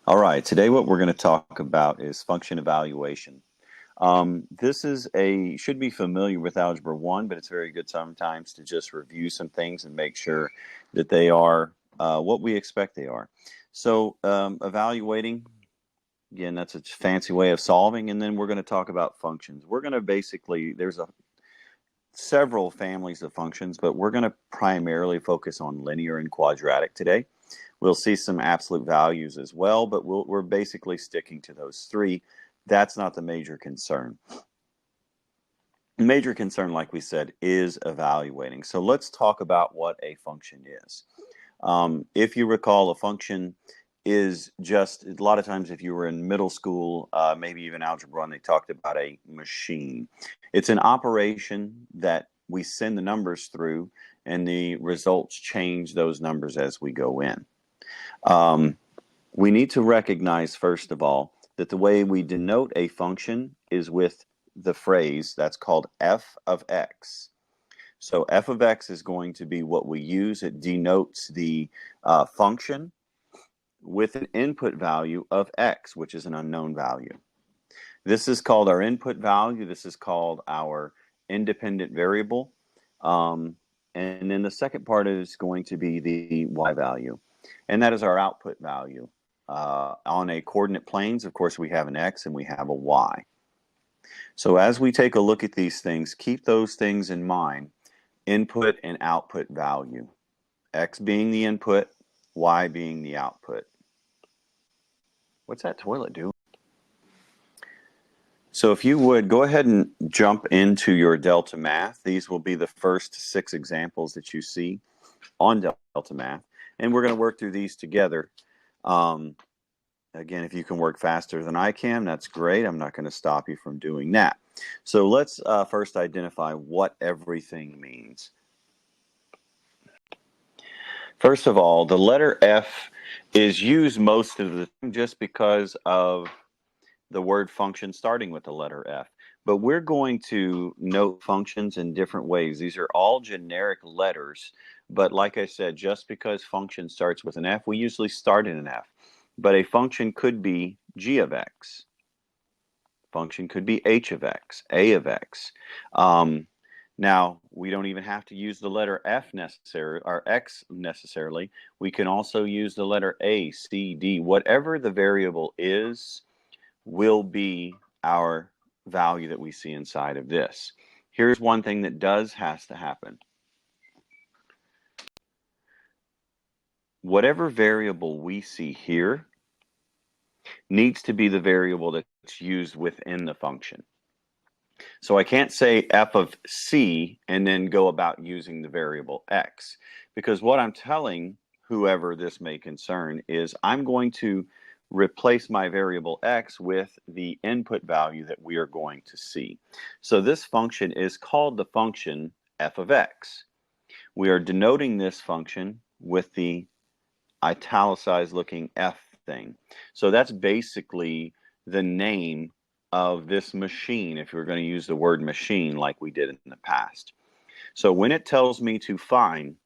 All right, today what we're going to talk about is function evaluation. This is should be familiar with Algebra 1, but it's very good sometimes to just review some things and make sure that they are what we expect they are. So evaluating, again, that's a fancy way of solving, and then we're going to talk about functions. We're going to there's several families of functions, but we're going to primarily focus on linear and quadratic today. We'll see some absolute values as well, but we're basically sticking to those three. That's not the major concern. The major concern, like we said, is evaluating. So let's talk about what a function is. If you recall, a function is just, a lot of times if you were in middle school, maybe even Algebra 1, they talked about a machine. It's an operation that we send the numbers through, and the results change those numbers as we go in. We need to recognize, first of all, that the way we denote a function is with the phrase that's called f of x. So f of x is going to be what we use. It denotes the function with an input value of x, which is an unknown value. This is called our input value. This is called our independent variable. And then the second part is going to be the y value. And that is our output value. On a coordinate planes, of course, we have an x and we have a y. So as we take a look at these things, keep those things in mind. Input and output value. X being the input, y being the output. What's that toilet doing? So if you would, go ahead and jump into your Delta Math. These will be the first 6 examples that you see on Delta Math. And we're going to work through these together. Again, if you can work faster than I can, that's great. I'm not going to stop you from doing that. So let's first identify what everything means. First of all, the letter F is used most of the time just because of the word function starting with the letter F. But we're going to note functions in different ways. These are all generic letters. But like I said, just because function starts with an F, we usually start in an F. But a function could be g of x. Function could be h of x, a of x. Now, we don't even have to use the letter F necessarily, or X necessarily. We can also use the letter A, C, D. Whatever the variable is will be our value that we see inside of this. Here's one thing that has to happen. Whatever variable we see here needs to be the variable that's used within the function. So I can't say f of c and then go about using the variable x, because what I'm telling whoever this may concern is I'm going to replace my variable x with the input value that we are going to see. So this function is called the function f of x. We are denoting this function with the italicized looking f thing. So that's basically the name of this machine, if you're going to use the word machine like we did in the past. So when it tells me to find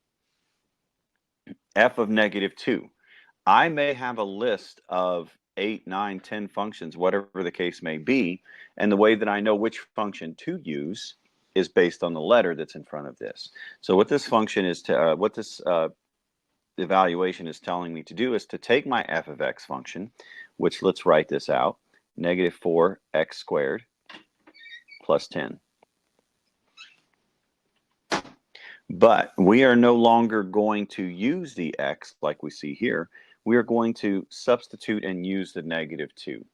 f of negative 2, I may have a list of 8, 9, 10 functions, whatever the case may be, and the way that I know which function to use is based on the letter that's in front of this. So what this function is what this evaluation is telling me to do is to take my f of x function, which let's write this out, negative 4x squared plus 10. But we are no longer going to use the x like we see here. We are going to substitute and use the negative 2.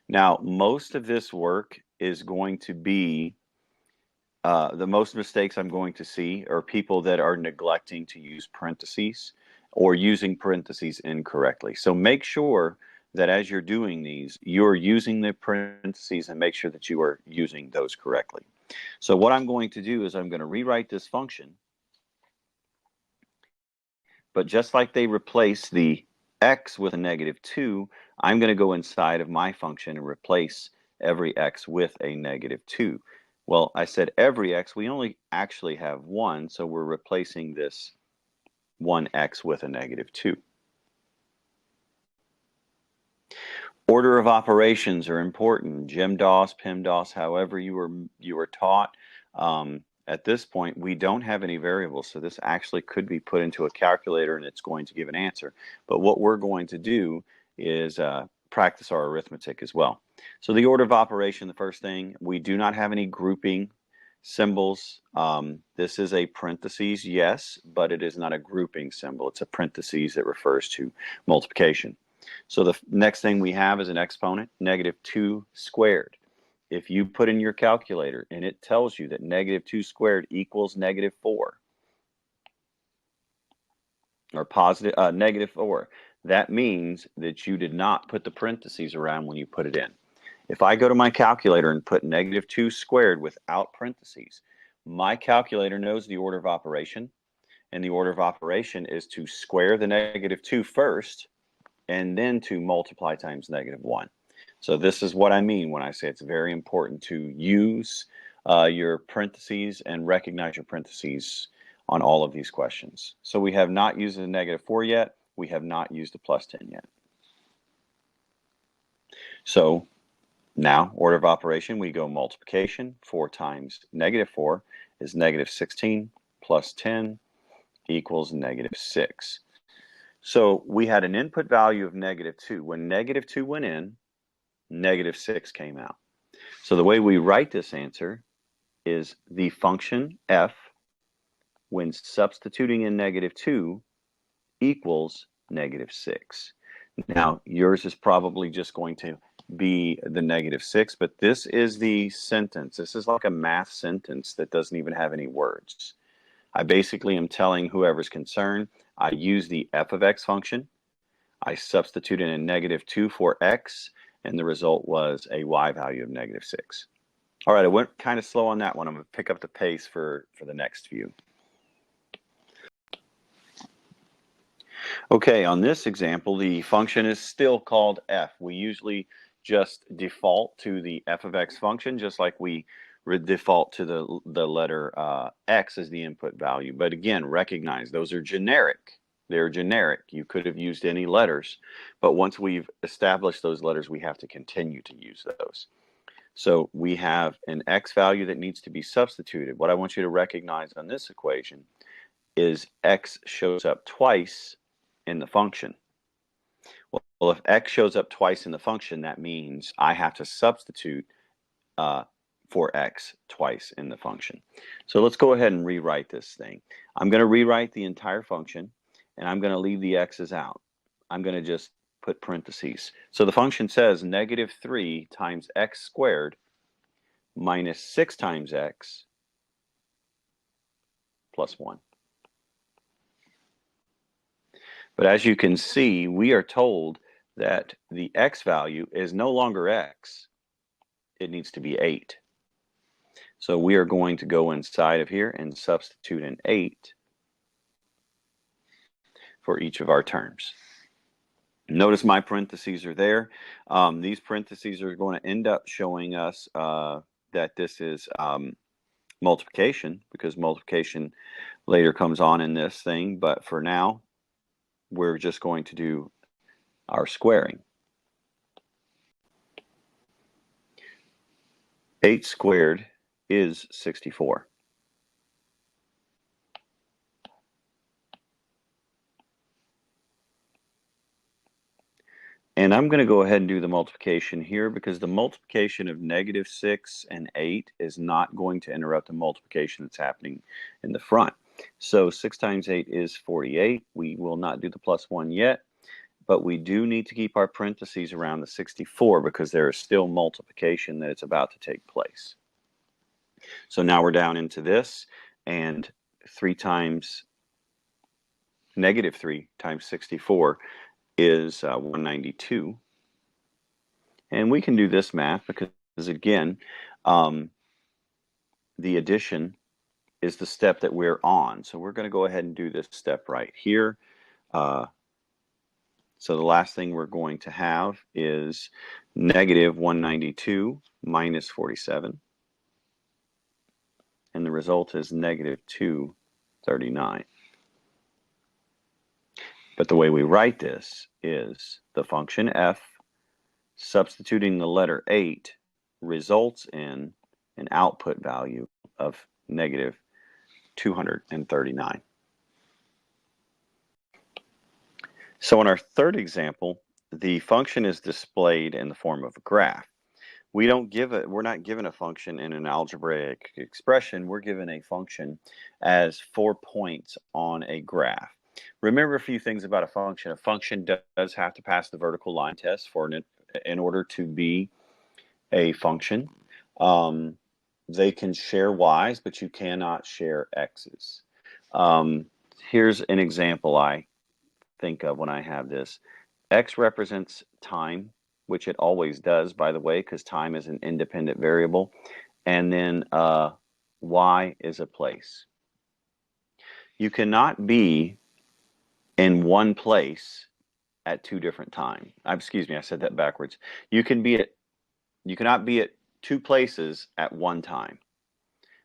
Now, most of this work is going to be, the most mistakes I'm going to see are people that are neglecting to use parentheses or using parentheses incorrectly. So make sure that as you're doing these, you're using the parentheses and make sure that you are using those correctly. So what I'm going to do is I'm going to rewrite this function, but just like they replace the x with a negative 2, I'm going to go inside of my function and replace every x with a negative 2. Well, I said every x, we only actually have one, so we're replacing this 1x with a negative 2. Order of operations are important. GEM-DOS, PIM-DOS, however you were taught. At this point, we don't have any variables, so this actually could be put into a calculator and it's going to give an answer. But what we're going to do is practice our arithmetic as well. So the order of operation, the first thing, we do not have any grouping symbols. This is a parentheses, yes, but it is not a grouping symbol. It's a parentheses that refers to multiplication. So the next thing we have is an exponent, -2 squared. If you put in your calculator and it tells you that -2 squared equals -4 or positive -4, that means that you did not put the parentheses around when you put it in. If I go to my calculator and put -2 squared without parentheses, my calculator knows the order of operation, and the order of operation is to square the -2 first and then to multiply times -1. So this is what I mean when I say it's very important to use your parentheses and recognize your parentheses on all of these questions. So we have not used the -4 yet. We have not used the +10 yet. So now, order of operation, we go multiplication. 4 times -4 is -16 plus 10 equals -6. So we had an input value of -2. When -2 went in, -6 came out. So the way we write this answer is the function f, when substituting in -2, equals -6. Now, yours is probably just going to be the -6, but this is the sentence. This is like a math sentence that doesn't even have any words. I basically am telling whoever's concerned, I use the f of x function. I substituted in -2 for x, and the result was a y value of -6. All right, I went kind of slow on that one. I'm going to pick up the pace for the next few. Okay, on this example, the function is still called f. We usually just default to the f of x function, just like we default to the letter x as the input value. But again, recognize those are generic. They're generic. You could have used any letters, but once we've established those letters, we have to continue to use those. So we have an x value that needs to be substituted. What I want you to recognize on this equation is x shows up twice in the function. Well, if x shows up twice in the function, that means I have to substitute for x twice in the function. So let's go ahead and rewrite this thing. I'm going to rewrite the entire function, and I'm going to leave the x's out. I'm going to just put parentheses. So the function says -3 times x squared minus 6 times x plus 1. But as you can see, we are told that the x value is no longer x. It needs to be 8. So we are going to go inside of here and substitute an 8 for each of our terms. Notice my parentheses are there. These parentheses are going to end up showing us that this is multiplication, because multiplication later comes on in this thing. But for now, we're just going to do our squaring. 8 squared is 64. And I'm going to go ahead and do the multiplication here, because the multiplication of -6 and 8 is not going to interrupt the multiplication that's happening in the front. So 6 times 8 is 48. We will not do the +1 yet, but we do need to keep our parentheses around the 64 because there is still multiplication that is about to take place. So now we're down into this, and -3 times 64 is 192. And we can do this math because, again, the addition is the step that we're on. So we're going to go ahead and do this step right here. So the last thing we're going to have is -192 minus 47. And the result is -239. But the way we write this is the function f Substituting the letter 8 results in an output value of negative 239. So in our third example, the function is displayed in the form of a graph. We're not given a function in an algebraic expression. We're given a function as 4 points on a graph. Remember a few things about a function. A function does have to pass the vertical line test in order to be a function. They can share y's, but you cannot share x's. Here's an example I think of when I have this. X represents time, which it always does, by the way, because time is an independent variable. And then Y is a place. You cannot be in one place at two different times. Excuse me, I said that backwards. You cannot be at two places at one time.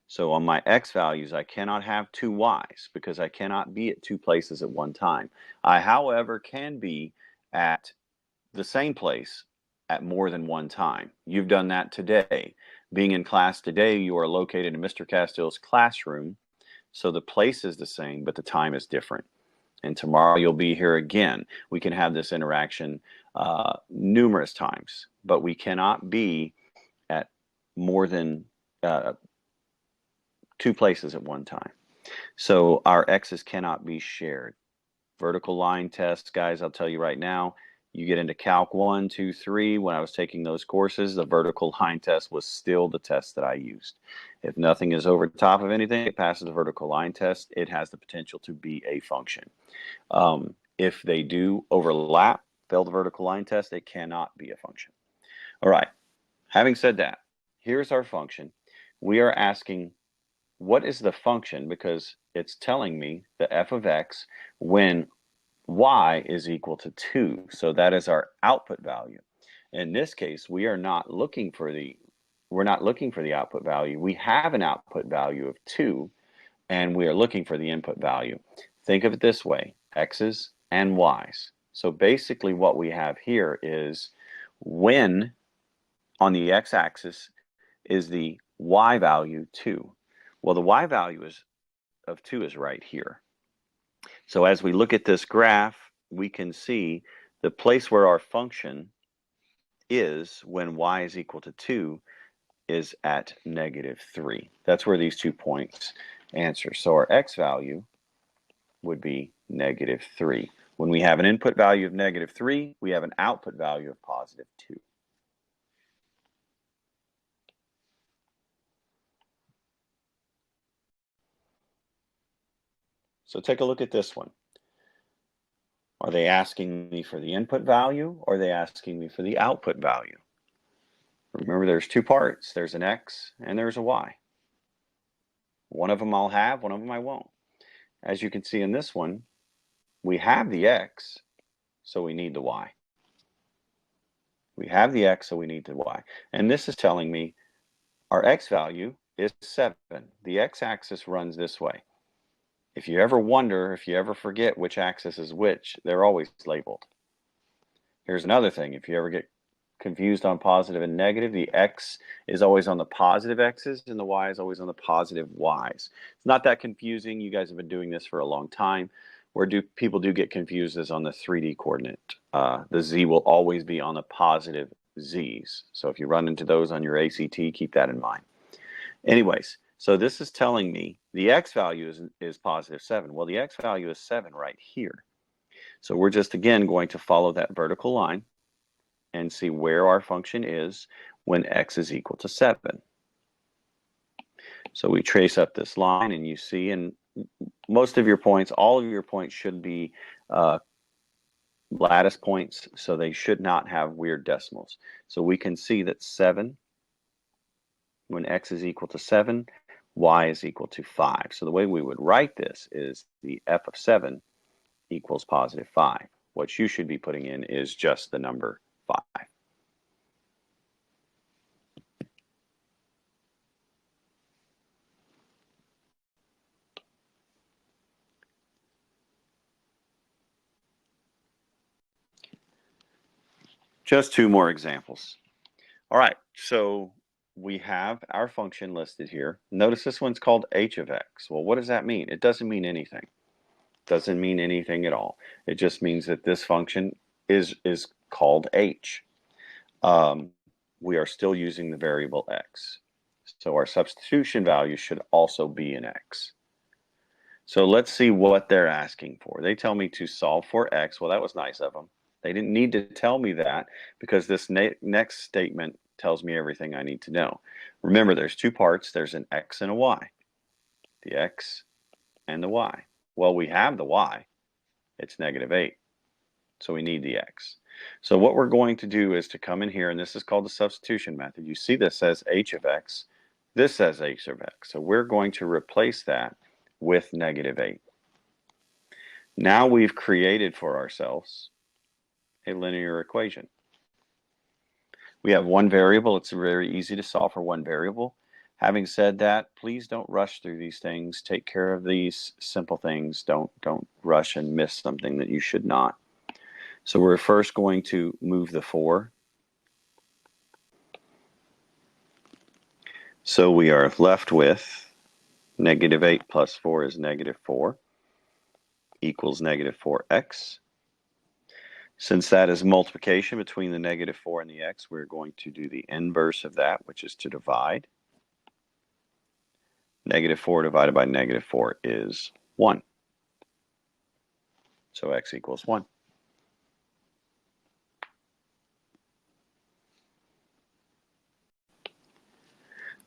So on my X values, I cannot have two Y's because I cannot be at two places at one time. I, however, can be at the same place at more than one time. You've done that today. Being in class today, you are located in Mr. Castill's classroom, so the place is the same, but the time is different. And tomorrow you'll be here again. We can have this interaction numerous times, but we cannot be at more than two places at one time. So our X's cannot be shared. Vertical line tests, guys, I'll tell you right now, you get into Calc 1, 2, 3, when I was taking those courses, the vertical line test was still the test that I used. If nothing is over top of anything, it passes the vertical line test, it has the potential to be a function. If they do overlap, fail the vertical line test, it cannot be a function. All right, having said that, here's our function. We are asking, what is the function? Because it's telling me the f of x when y is equal to 2. So that is our output value. In this case, we're not looking for the output value. We have an output value of 2, and we are looking for the input value. Think of it this way, x's and y's. So basically what we have here is when on the x-axis is the y value 2. Well, the y value of 2 is right here. So as we look at this graph, we can see the place where our function is when y is equal to 2 is at -3. That's where these 2 points answer. So our x value would be -3. When we have an input value of -3, we have an output value of +2. So take a look at this one. Are they asking me for the input value, or are they asking me for the output value? Remember, there's two parts. There's an X and there's a Y. One of them I'll have, one of them I won't. As you can see in this one, we have the X, so we need the Y. We have the X, so we need the Y. And this is telling me our X value is 7. The X-axis runs this way. If you ever wonder, if you ever forget which axis is which, they're always labeled. Here's another thing. If you ever get confused on positive and negative, the X is always on the positive X's and the Y is always on the positive Y's. It's not that confusing. You guys have been doing this for a long time. Where people do get confused is on the 3D coordinate. The Z will always be on the positive Z's. So if you run into those on your ACT, keep that in mind. Anyways, so this is telling me the X value is +7. Well, the X value is 7 right here. So we're just, again, going to follow that vertical line and see where our function is when X is equal to 7. So we trace up this line, and you see, and most of your points, all of your points should be lattice points, so they should not have weird decimals. So we can see that 7, when X is equal to 7, Y is equal to 5. So the way we would write this is the f of 7 equals +5. What you should be putting in is just the number 5. Just two more examples. All right, so we have our function listed here. Notice this one's called h of x. Well, what does that mean? It doesn't mean anything. Doesn't mean anything at all. It just means that this function is called h. We are still using the variable x. So our substitution value should also be an x. So let's see what they're asking for. They tell me to solve for x. Well, that was nice of them. They didn't need to tell me that because this next statement tells me everything I need to know. Remember, there's two parts. There's an x and a y. The x and the y. Well, we have the y. It's -8. So we need the x. So what we're going to do is to come in here, and this is called the substitution method. You see this says h of x. This says h of x. So we're going to replace that with -8. Now we've created for ourselves a linear equation. We have one variable. It's very easy to solve for one variable. Having said that, please don't rush through these things. Take care of these simple things. Don't rush and miss something that you should not. So we're first going to move the 4. So we are left with -8 plus 4 is -4 equals -4x. Since that is multiplication between the -4 and the x, we're going to do the inverse of that, which is to divide. -4 divided by -4 is 1. So x equals 1.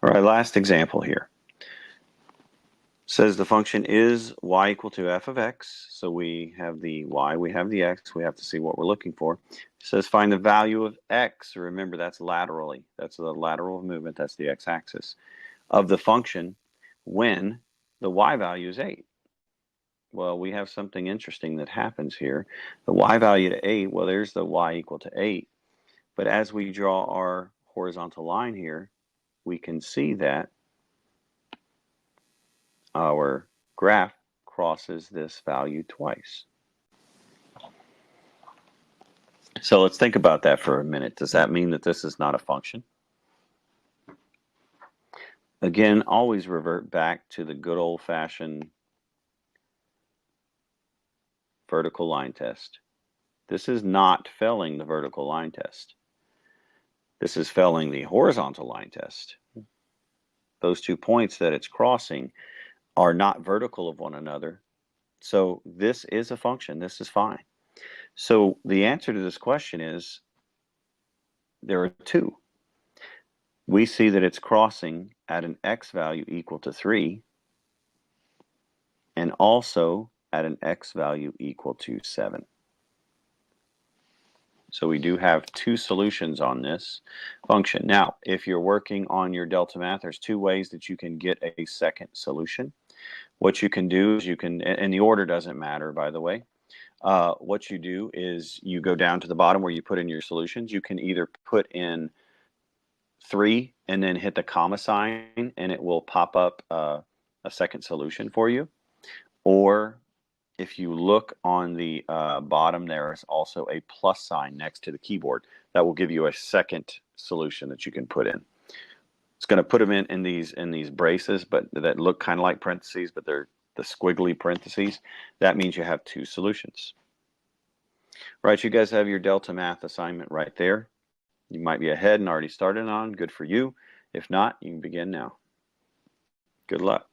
All right, last example here. Says the function is y equal to f of x. So we have the y, we have the x. We have to see what we're looking for. It says find the value of x. Remember, that's laterally. That's the lateral movement. That's the x-axis of the function when the y value is 8. Well, we have something interesting that happens here. The y value to 8, well, there's the y equal to 8. But as we draw our horizontal line here, we can see that our graph crosses this value twice. So let's think about that for a minute. Does that mean that this is not a function? Again, always revert back to the good old-fashioned vertical line test. This is not failing the vertical line test. This is failing the horizontal line test. Those 2 points that it's crossing are not vertical of one another. So this is a function. This is fine. So the answer to this question is there are 2. We see that it's crossing at an x value equal to 3 and also at an x value equal to 7. So we do have 2 solutions on this function. Now, if you're working on your delta math, there's 2 ways that you can get a second solution. What you can do is you can, and the order doesn't matter, by the way. What you do is you go down to the bottom where you put in your solutions. You can either put in 3 and then hit the comma sign and it will pop up a second solution for you. Or if you look on the bottom, there is also a plus sign next to the keyboard. That will give you a second solution that you can put in. It's going to put them in these braces, but that look kind of like parentheses, but they're the squiggly parentheses. That means you have 2 solutions. Right, you guys have your Delta Math assignment right there. You might be ahead and already started on. Good for you. If not, you can begin now. Good luck.